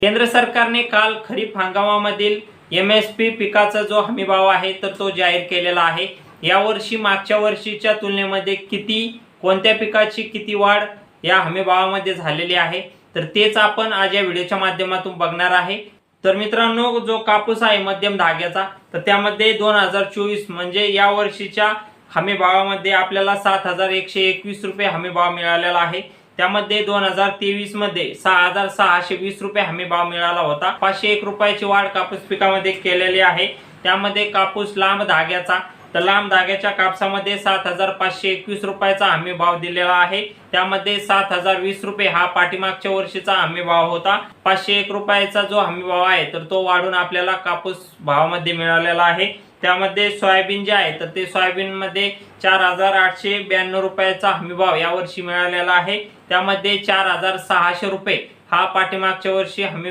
केंद्र सरकारने काल खरीप हंगामामधील MSP पिकाचा जो हमीभाव आहे तर तो जाहीर केलेला आहे। यावर्षी मागच्या वर्षीच्या तुलनेमध्ये कोणत्या पिकाची किती वाढ या हमीभावामध्ये झालेली आहे तर तेच आपण आज या व्हिडिओच्या माध्यमातून बघणार आहे। तर मित्रांनो, जो कापूस आहे मध्यम धाग्याचा तर त्यामध्ये 2024 म्हणजे या वर्षीच्या हमीभावामध्ये आपल्याला 7121 रुपये हमीभाव मिळालेला आहे। त्यामध्ये 2023 मध्ये 6620 रुपये हमीभाव मिळाला होता। 501 रुपयाची वाढ कापूस पिकामध्ये केलेली आहे। त्यामध्ये कापूस लांब धाग्याचा तर लांब धाग्याच्या कापसामध्ये 7521 रुपयाचा हमीभाव दिलेला आहे। त्यामध्ये 7020 रुपये हा पाठीमागच्या वर्षीचा हमीभाव होता। 501 रुपयाचा जो हमीभाव आहे तर तो वाढून आपल्याला कापूस भावामध्ये मिळालेला आहे। त्यामध्ये सोयाबीन जे आहे तर ते सोयाबीन मध्ये 4892 रुपयाचा हमीभाव यावर्षी मिळालेला आहे। त्यामध्ये 4600 रुपये हा पाठीमागच्या वर्षी हमी